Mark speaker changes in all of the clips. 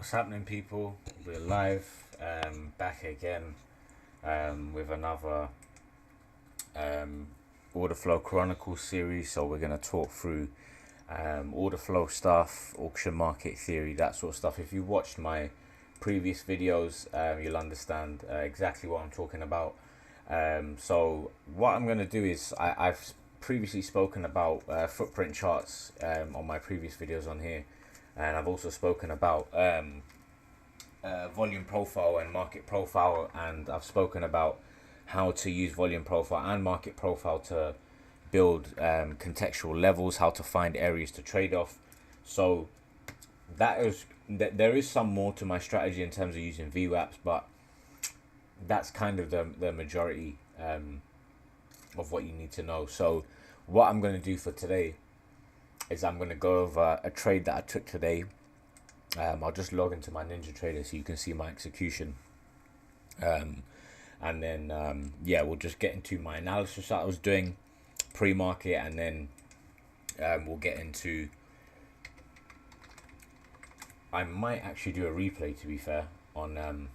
Speaker 1: What's happening, people? We're live, back again with another Orderflow Chronicles series. So we're going to talk through Orderflow stuff, auction market theory, that sort of stuff. If you watched my previous videos, you'll understand exactly what I'm talking about. So what I'm going to do is I've previously spoken about footprint charts on my previous videos on here. And I've also spoken about volume profile and market profile, and I've spoken about how to use volume profile and market profile to build contextual levels, how to find areas to trade off. So there is some more to my strategy in terms of using VWAPs, but that's kind of the majority of what you need to know. So what I'm going to do for today is I'm going to go over a trade that I took today. I'll just log into my NinjaTrader so you can see my execution. And then, yeah, we'll just get into my analysis that I was doing pre-market, and then we'll get into... I might actually do a replay, to be fair, on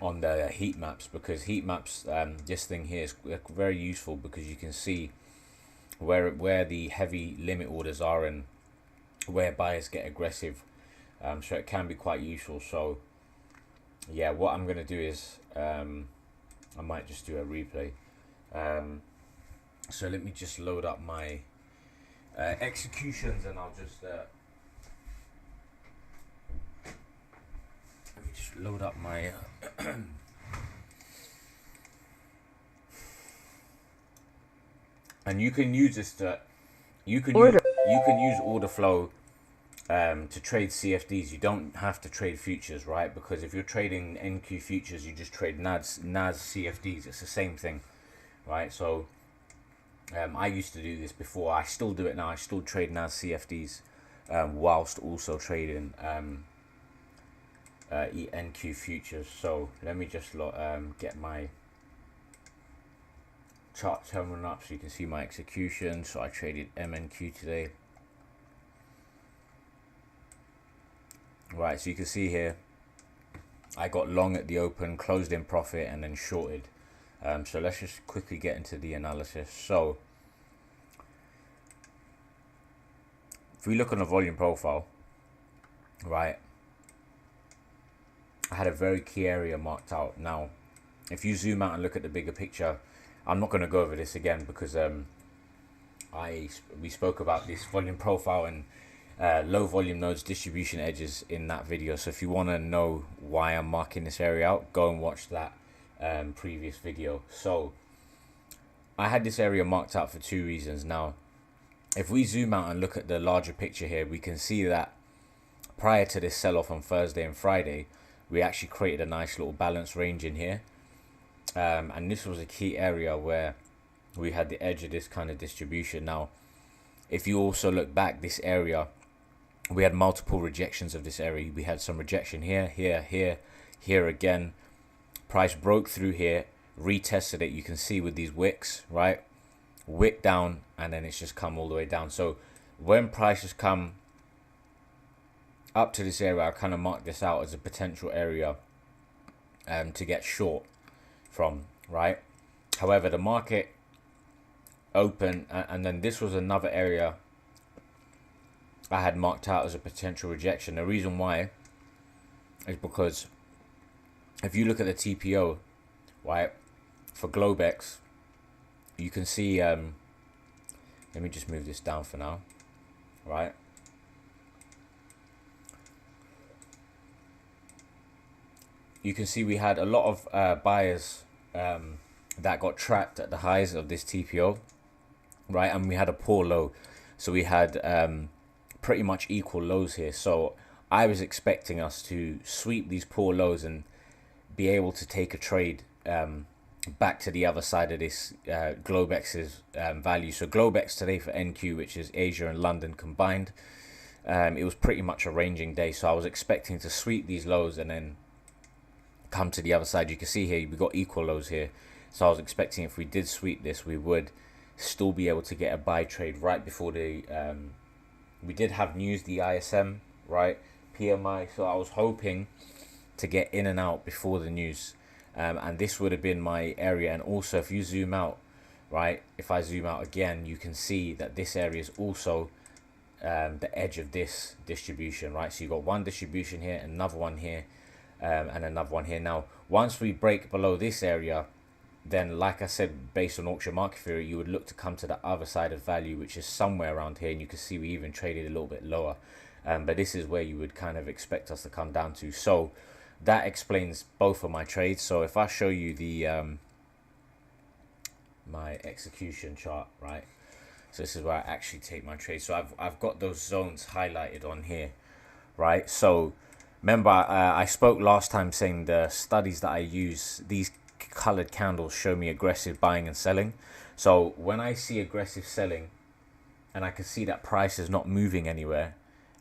Speaker 1: the heat maps, because heat maps, this thing here is very useful because you can see where the heavy limit orders are and where buyers get aggressive, so it can be quite useful. So yeah, what I'm gonna do is I might just do a replay. So let me just load up my executions, and I'll just let me just load up my and you can use this to you can use order flow to trade CFDs. You don't have to trade futures, right? Because if you're trading NQ futures, you just trade NAS CFDs. It's the same thing, right? So I used to do this before. I still do it now. I still trade NAS CFDs whilst also trading NQ futures. So let me just get my chart terminal up so you can see my execution. So I traded MNQ today. Right, so you can see here I got long at the open, closed in profit, and then shorted. So let's just quickly get into the analysis. So if we look on the volume profile, right, I had a very key area marked out. Now if you zoom out and look at the bigger picture, I'm not going to go over this again because we spoke about this volume profile and low volume nodes, distribution edges in that video. So if you want to know why I'm marking this area out, go and watch that previous video. So I had this area marked out for two reasons. Now if we zoom out and look at the larger picture here, we can see that prior to this sell-off on Thursday and Friday, we actually created a nice little balance range in here. And this was a key area where we had the edge of this kind of distribution. Now if you also look back, this area, we had multiple rejections of this area. We had some rejection here, here again. Price broke through here, retested it. You can see with these wicks, right? Wick down, and then it's just come all the way down. So when prices come up to this area, I kind of marked this out as a potential area to get short from, right? However, the market opened, and then this was another area I had marked out as a potential rejection. The reason why is because if you look at the TPO, right, for Globex, you can see, let me just move this down for now, right? You can see we had a lot of buyers that got trapped at the highs of this TPO, right? And we had a poor low, so we had pretty much equal lows here. So I was expecting us to sweep these poor lows and be able to take a trade back to the other side of this Globex's value. So Globex today for NQ, which is Asia and London combined, it was pretty much a ranging day. So I was expecting to sweep these lows and then come to the other side. You can see here we got equal lows here. So I was expecting if we did sweep this, we would still be able to get a buy trade right before the we did have news, the ISM right? PMI. So I was hoping to get in and out before the news, and this would have been my area. And also, if you zoom out, right, if I zoom out again, you can see that this area is also the edge of this distribution, right? So you've got one distribution here, another one here, and another one here. Now, once we break below this area, then like I said, based on auction market theory, you would look to come to the other side of value, which is somewhere around here. And you can see we even traded a little bit lower, but this is where you would kind of expect us to come down to. So that explains both of my trades. So if I show you the my execution chart, right? So this is where I actually take my trade. So I've got those zones highlighted on here, right? So remember, I spoke last time saying the studies that I use, these colored candles show me aggressive buying and selling. So when I see aggressive selling and I can see that price is not moving anywhere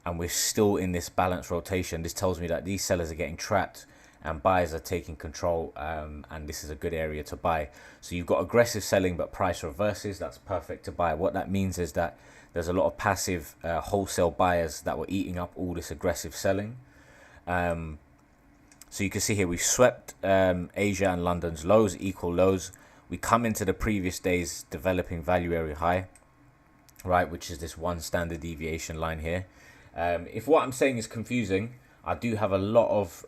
Speaker 1: and we're still in this balanced rotation, this tells me that these sellers are getting trapped and buyers are taking control, and this is a good area to buy. So you've got aggressive selling but price reverses, that's perfect to buy. What that means is that there's a lot of passive wholesale buyers that were eating up all this aggressive selling. So you can see here we've swept Asia and London's lows, equal lows. We come into the previous day's developing value area high, right, which is this one standard deviation line here. If what I'm saying is confusing, I do have a lot of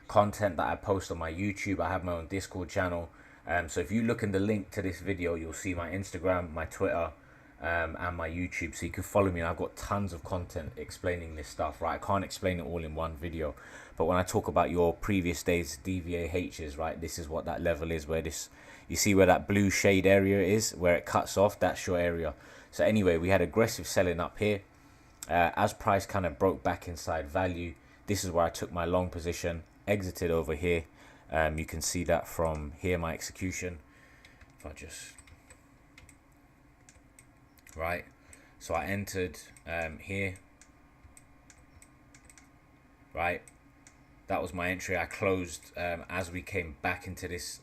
Speaker 1: content that I post on my YouTube. I have my own Discord channel. So if you look in the link to this video, you'll see my Instagram, my Twitter, and my YouTube. So you can follow me. And I've got tons of content explaining this stuff, right? I can't explain it all in one video. But when I talk about your previous days DVAHs, right, this is what that level is, where this, you see where that blue shade area is, where it cuts off, that's your area. So anyway, we had aggressive selling up here. As price kind of broke back inside value, this is where I took my long position, exited over here. You can see that from here, my execution. If I just, right, so I entered here, right, that was my entry. I closed as we came back into this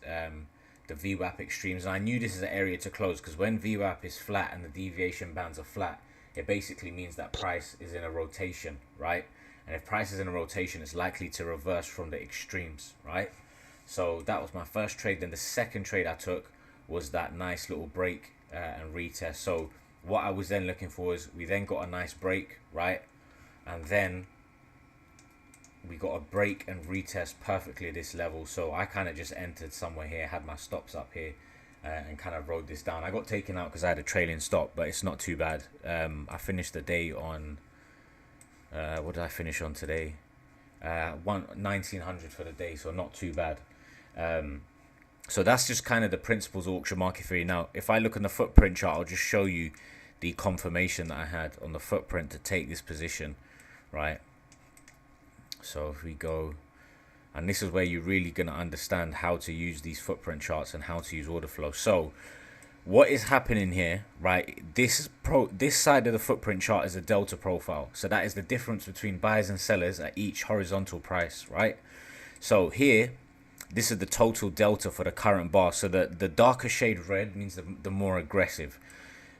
Speaker 1: the VWAP extremes, and I knew this is an area to close, because when VWAP is flat and the deviation bands are flat, it basically means that price is in a rotation, right? And if price is in a rotation, it's likely to reverse from the extremes, right? So that was my first trade. Then the second trade I took was that nice little break and retest. So what I was then looking for is, we then got a nice break, right? And then we got a break and retest perfectly at this level. So I kind of just entered somewhere here, had my stops up here, and kind of rode this down. I got taken out because I had a trailing stop, but it's not too bad. I finished the day on, what did I finish on today? 1900 for the day, so not too bad. So that's just kind of the principles of auction market theory. Now, if I look on the footprint chart, I'll just show you the confirmation that I had on the footprint to take this position, right? So if we go, and this is where you're really going to understand how to use these footprint charts and how to use order flow. So what is happening here, right? This side of the footprint chart is a delta profile. So that is the difference between buyers and sellers at each horizontal price, right? So here, this is the total delta for the current bar. So the darker shade red means the more aggressive.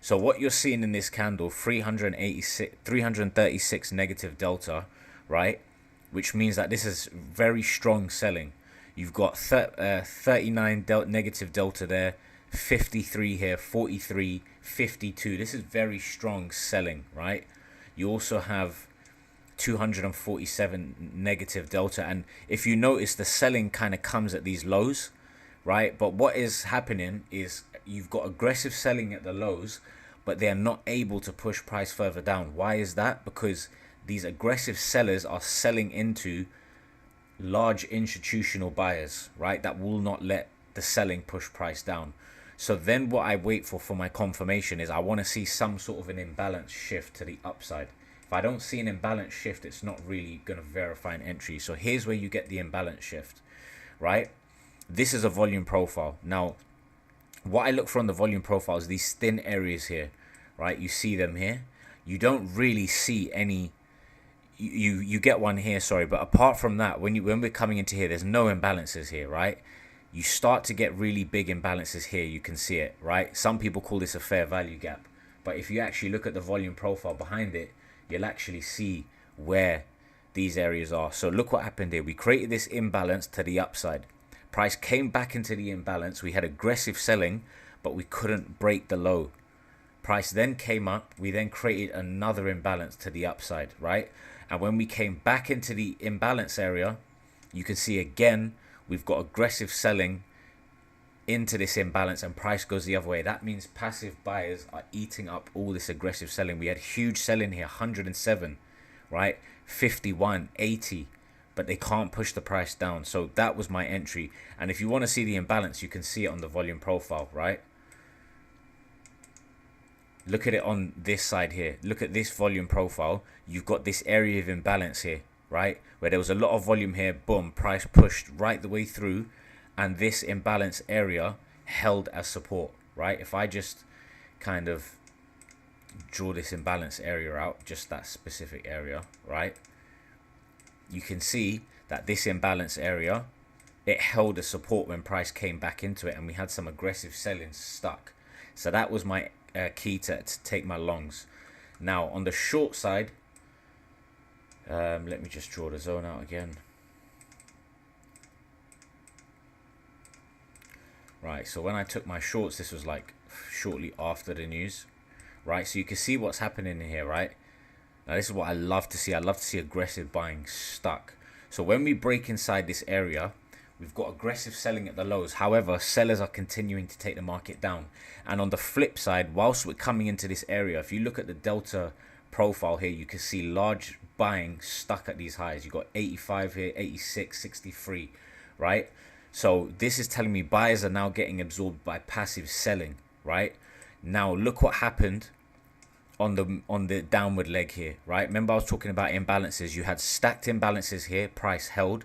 Speaker 1: So what you're seeing in this candle, 336 negative delta, right? Which means that this is very strong selling. You've got 39 negative delta there, 53 here, 43, 52. This is very strong selling, right? You also have 247 negative delta, and if you notice, the selling kind of comes at these lows, right? But what is happening is you've got aggressive selling at the lows, but they're not able to push price further down. Why is that? Because these aggressive sellers are selling into large institutional buyers, right? That will not let the selling push price down. So then what I wait for my confirmation is, I want to see some sort of an imbalance shift to the upside. If I don't see an imbalance shift, it's not really going to verify an entry. So here's where you get the imbalance shift, right? This is a volume profile. Now, what I look for on the volume profile is these thin areas here, right? You see them here. You don't really see any. You get one here, sorry, but apart from that, when we're coming into here, there's no imbalances here, right? You start to get really big imbalances here. You can see it, right? Some people call this a fair value gap, but if you actually look at the volume profile behind it, you'll actually see where these areas are. So look what happened here. We created this imbalance to the upside. Price came back into the imbalance. We had aggressive selling, but we couldn't break the low. Price then came up. We then created another imbalance to the upside, right? And when we came back into the imbalance area, you can see again, we've got aggressive selling into this imbalance and price goes the other way. That means passive buyers are eating up all this aggressive selling. We had huge selling here, 107, right? 51, 80, but they can't push the price down. So that was my entry. And if you want to see the imbalance, you can see it on the volume profile, right? Look at it on this side here. Look at this volume profile. You've got this area of imbalance here, right? Where there was a lot of volume here. Boom, price pushed right the way through. And this imbalance area held as support, right? If I just kind of draw this imbalance area out, just that specific area, right? You can see that this imbalance area, it held as support when price came back into it, and we had some aggressive selling stuck. So that was my key to take my longs. Now on the short side, let me just draw the zone out again. Right, so when I took my shorts, this was like shortly after the news, right? So you can see what's happening here, right? Now this is what I love to see. I love to see aggressive buying stuck. So when we break inside this area, we've got aggressive selling at the lows. However, sellers are continuing to take the market down. And on the flip side, whilst we're coming into this area, if you look at the delta profile here, you can see large buying stuck at these highs. You've got 85 here, 86, 63, right? So this is telling me buyers are now getting absorbed by passive selling, right? Now look what happened on the downward leg here, right? Remember I was talking about imbalances. You had stacked imbalances here, price held.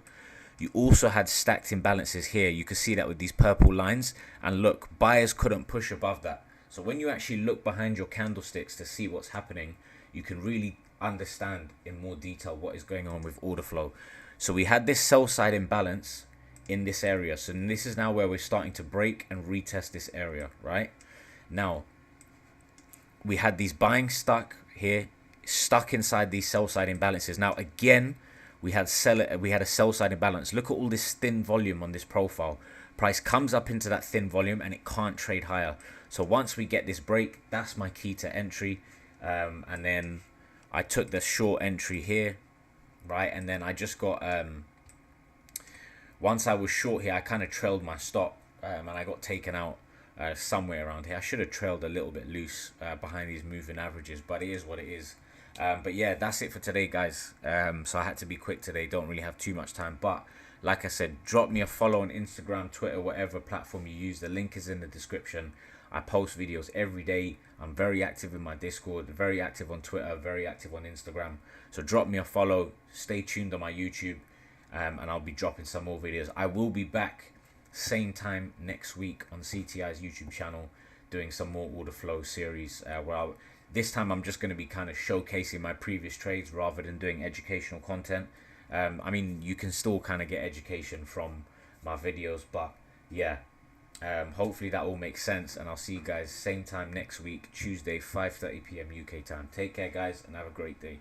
Speaker 1: You also had stacked imbalances here. You can see that with these purple lines. And look, buyers couldn't push above that. So when you actually look behind your candlesticks to see what's happening, you can really understand in more detail what is going on with order flow. So we had this sell side imbalance in this area. So this is now where we're starting to break and retest this area, right? Now, we had these buying stuck here, stuck inside these sell side imbalances. Now, again, we had a sell side imbalance. Look at all this thin volume on this profile. Price comes up into that thin volume and it can't trade higher. So once we get this break, that's my key to entry. And then I took the short entry here, right? And then I just got... once I was short here, I kind of trailed my stop and I got taken out somewhere around here. I should have trailed a little bit loose behind these moving averages, but it is what it is. But yeah, that's it for today, guys. So I had to be quick today. Don't really have too much time. But like I said, drop me a follow on Instagram, Twitter, whatever platform you use. The link is in the description. I post videos every day. I'm very active in my Discord, very active on Twitter, very active on Instagram. So drop me a follow. Stay tuned on my YouTube. And I'll be dropping some more videos. I will be back same time next week on CTI's YouTube channel doing some more order flow series where this time I'm just going to be kind of showcasing my previous trades rather than doing educational content. I mean, you can still kind of get education from my videos, but yeah, hopefully that all makes sense, and I'll see you guys same time next week, Tuesday, 5:30 p.m. UK time. Take care, guys, and have a great day.